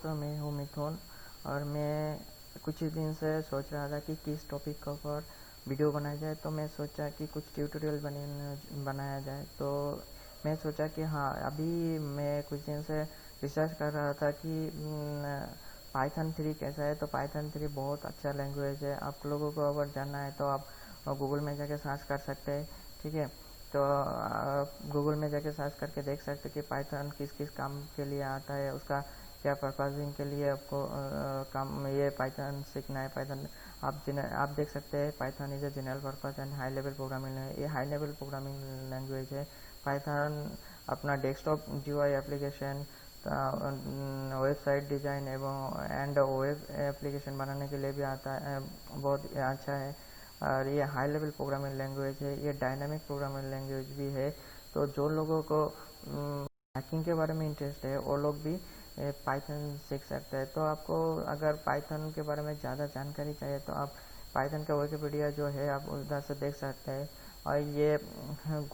दोस्तों, मैं हूँ मिथुन और मैं कुछ ही दिन से सोच रहा था कि किस टॉपिक के ऊपर वीडियो बनाया जाए। तो मैं सोचा कि कुछ ट्यूटोरियल बनाया जाए। तो मैं सोचा कि हाँ, अभी मैं कुछ दिन से रिसर्च कर रहा था कि पाइथन 3 कैसा है। तो पाइथन 3 बहुत अच्छा लैंग्वेज है। आप लोगों को अगर जानना है तो आप गूगल में जाके सर्च कर सकते हैं, ठीक है। तो आप गूगल में जाके सर्च करके देख सकते हैं कि पाइथन किस किस काम के लिए आता है, उसका क्या पर्पजिंग के लिए आपको काम ये पाइथन सीखना है। पाइथन आप देख सकते हैं, Python is a general purpose and high level programming है। ये हाई लेवल प्रोग्रामिंग लैंग्वेज है। पाइथन अपना desktop GUI application, website design and web application बनाने के लिए भी आता है, बहुत अच्छा है। और ये हाई लेवल प्रोग्रामिंग लैंग्वेज है। ये डायनामिक प्रोग्रामिंग लैंग्वेज भी है। तो जो लोगों को हैकिंग के बारे में इंटरेस्ट है वो लोग भी पाइथन सीख सकते हैं। तो आपको अगर पाइथन के बारे में ज़्यादा जानकारी चाहिए तो आप पाइथन का विकिपीडिया जो है आप उधर से देख सकते हैं। और ये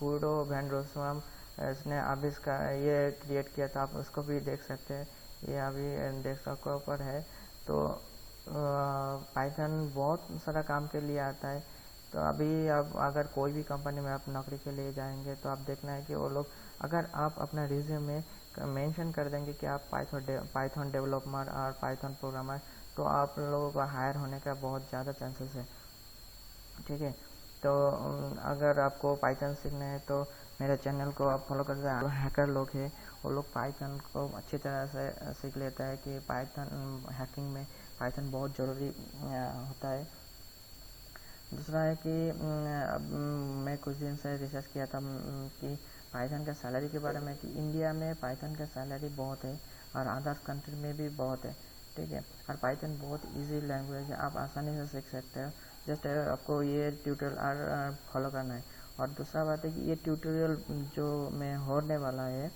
गुडो वैन रोसम इसने अभी इसका ये क्रिएट किया था, आप उसको भी देख सकते हैं। ये अभी डेस्कटॉप के ऊपर है। तो पाइथन बहुत सारा काम के लिए आता है। तो अभी आप अगर कोई भी कंपनी में आप नौकरी के लिए जाएंगे तो आप देखना है कि वो लोग, अगर आप अपना रिज्यूम में मेंशन कर देंगे कि आप पाइथन डेवलपर और पाइथन प्रोग्रामर, तो आप लोगों को हायर होने का बहुत ज़्यादा चांसेस है, ठीक है। तो अगर आपको पाइथन सीखना है तो मेरे चैनल को आप फॉलो कर सकते हैं। हैकर लोग हैं वो लोग पाइथन को अच्छी तरह से सीख लेता है कि पाइथन हैकिंग में पाइथन बहुत ज़रूरी होता है। दूसरा है कि मैं कुछ दिन से रिसर्च किया था कि पाइथन का सैलरी के बारे में, कि इंडिया में पाइथन का सैलरी बहुत है और अदर कंट्री में भी बहुत है, ठीक है। और पाइथन बहुत इजी लैंग्वेज है, आप आसानी से सीख सकते हो। जस्ट आपको ये ट्यूटोरियल फॉलो करना है। और दूसरा बात है कि ये ट्यूटोरियल जो मैं होने वाला है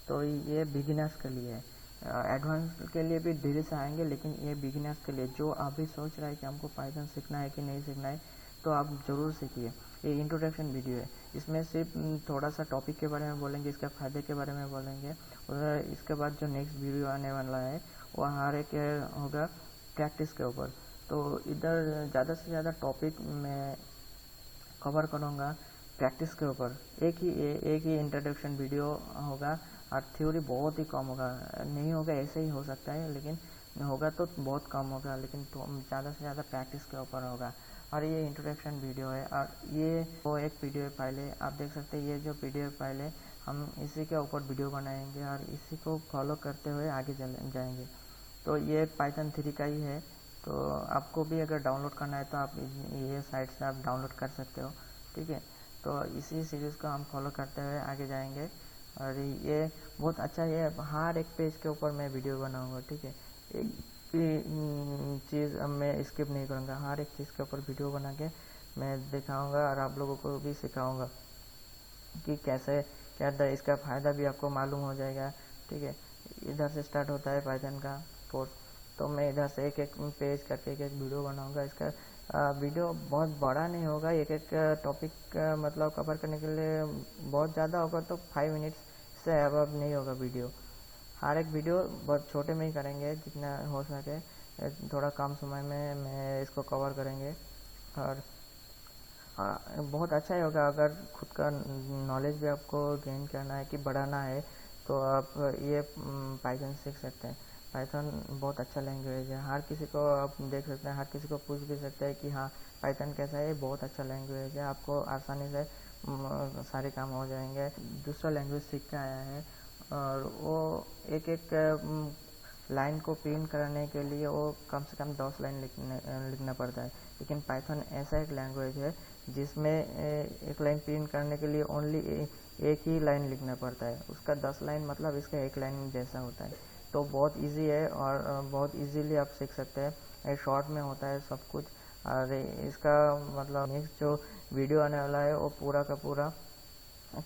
तो ये बिगिनर्स के लिए है। एडवांस के लिए भी धीरे से आएंगे, लेकिन ये बिगिनर्स के लिए जो अभी सोच रहा है कि हमको पाइथन सीखना है कि नहीं सीखना है, तो आप ज़रूर सीखिए। ये इंट्रोडक्शन वीडियो है। इसमें सिर्फ थोड़ा सा टॉपिक के बारे में बोलेंगे, इसके फ़ायदे के बारे में बोलेंगे। और इसके बाद जो नेक्स्ट वीडियो आने वाला है वो हर एक होगा प्रैक्टिस के ऊपर। तो इधर ज़्यादा से ज़्यादा टॉपिक मैं कवर करूँगा प्रैक्टिस के ऊपर। एक ही इंट्रोडक्शन वीडियो होगा और थ्योरी बहुत ही कम होगा। नहीं होगा ऐसे ही हो सकता है, लेकिन होगा तो बहुत कम होगा, लेकिन तो ज़्यादा से ज़्यादा प्रैक्टिस के ऊपर होगा। और ये इंट्रोडक्शन वीडियो है और ये वो एक पीडीएफ फाइल है, आप देख सकते हैं। ये जो पीडीएफ फाइल है हम इसी के ऊपर वीडियो बनाएंगे और इसी को फॉलो करते हुए आगे जाएंगे। तो ये पाइथन 3 का ही है। तो आपको भी अगर डाउनलोड करना है तो आप ये साइट से आप डाउनलोड कर सकते हो, ठीक है। तो इसी सीरीज़ को हम फॉलो करते हुए आगे जाएंगे। और ये बहुत अच्छा है। हर एक पेज के ऊपर मैं वीडियो बनाऊंगा, ठीक है। एक भी चीज़ अब मैं स्किप नहीं करूँगा। हर एक चीज़ के ऊपर वीडियो बना के मैं दिखाऊंगा और आप लोगों को भी सिखाऊंगा कि कैसे क्या इसका फ़ायदा भी आपको मालूम हो जाएगा, ठीक है। इधर से स्टार्ट होता है पाइथन का कोर्स। तो मैं इधर से एक एक पेज करके एक एक वीडियो बनाऊंगा। इसका वीडियो बहुत बड़ा नहीं होगा। एक एक टॉपिक मतलब कवर करने के लिए बहुत ज़्यादा होगा तो 5 मिनट्स से अब नहीं होगा वीडियो। हर एक वीडियो बहुत छोटे में ही करेंगे, जितना हो सके थोड़ा कम समय में मैं इसको कवर करेंगे। और बहुत अच्छा ही होगा अगर खुद का नॉलेज भी आपको गेन करना है कि बढ़ाना है तो आप ये पाइथन सीख सकते हैं। पाइथन बहुत अच्छा लैंग्वेज है। हर किसी को आप देख सकते हैं, हर किसी को पूछ भी सकते हैं कि हाँ पाइथन कैसा है। बहुत अच्छा लैंग्वेज है, आपको आसानी से सारे काम हो जाएंगे। दूसरा लैंग्वेज सीख के आया है और वो एक एक लाइन को प्रिंट करने के लिए वो कम से कम 10 लाइन लिखना पड़ता है। लेकिन पाइथन ऐसा एक लैंग्वेज है जिसमें एक लाइन प्रिंट करने के लिए ओनली एक ही लाइन लिखना पड़ता है। उसका 10 लाइन मतलब इसका एक लाइन जैसा होता है। तो बहुत इजी है और बहुत इजीली आप सीख सकते हैं। शॉर्ट में होता है सब कुछ। और इसका मतलब नेक्स्ट जो वीडियो आने वाला है वो पूरा का पूरा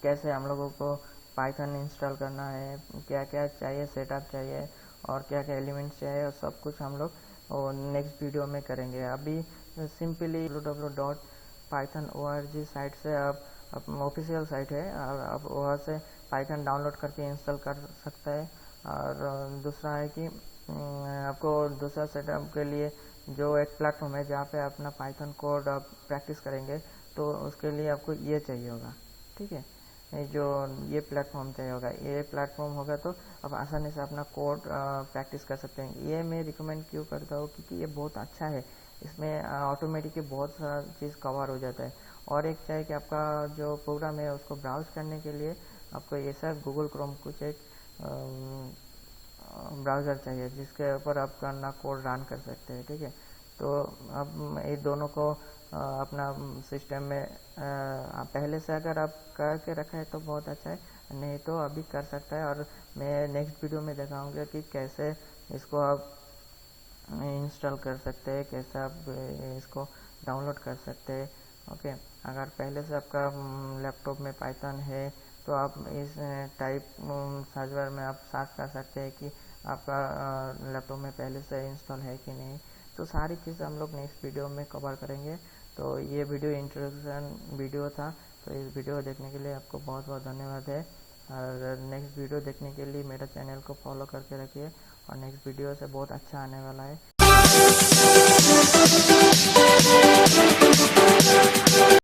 कैसे हम लोगों को पाइथन इंस्टॉल करना है, क्या क्या चाहिए, सेटअप चाहिए और क्या क्या एलिमेंट्स चाहिए, और सब कुछ हम लोग नेक्स्ट वीडियो में करेंगे। अभी सिंपली www.python.org साइट से आप ऑफिशियल साइट है और आप वहाँ से पाइथन डाउनलोड करके इंस्टॉल कर सकते हैं। और दूसरा है कि आपको दूसरा सेटअप के लिए जो एक प्लेटफॉर्म है जहाँ पे अपना पाइथन कोड आप प्रैक्टिस करेंगे, तो उसके लिए आपको ये चाहिए होगा, ठीक है। ये प्लेटफॉर्म चाहिए होगा, ये प्लेटफॉर्म होगा तो आप आसानी से अपना कोड प्रैक्टिस कर सकते हैं। ये मैं रिकमेंड क्यों करता हूँ, क्योंकि ये बहुत अच्छा है, इसमें ऑटोमेटिकली बहुत सारा चीज़ कवर हो जाता है। और एक चाहिए कि आपका जो प्रोग्राम है उसको ब्राउज करने के लिए आपको ये सब गूगल क्रोम कुछ एक ब्राउज़र चाहिए जिसके ऊपर आप अपना कोड रन कर सकते हैं, ठीक है। तो अब ये दोनों को अपना सिस्टम में पहले से अगर आप करके रखा है तो बहुत अच्छा है, नहीं तो अभी कर सकता है। और मैं नेक्स्ट वीडियो में दिखाऊंगा कि कैसे इसको आप इंस्टॉल कर सकते हैं, कैसे आप इसको डाउनलोड कर सकते हैं, ओके। अगर पहले से आपका लैपटॉप में पाइथन है तो आप इस टाइप सर्वर में आप सर्च कर सकते हैं कि आपका लैपटॉप में पहले से इंस्टॉल है कि नहीं। तो सारी चीज़ हम लोग नेक्स्ट वीडियो में कवर करेंगे। तो ये वीडियो इंट्रोडक्शन वीडियो था, तो इस वीडियो देखने के लिए आपको बहुत बहुत धन्यवाद है। और नेक्स्ट वीडियो देखने के लिए मेरा चैनल को फॉलो करके रखिए, और नेक्स्ट वीडियो से बहुत अच्छा आने वाला है।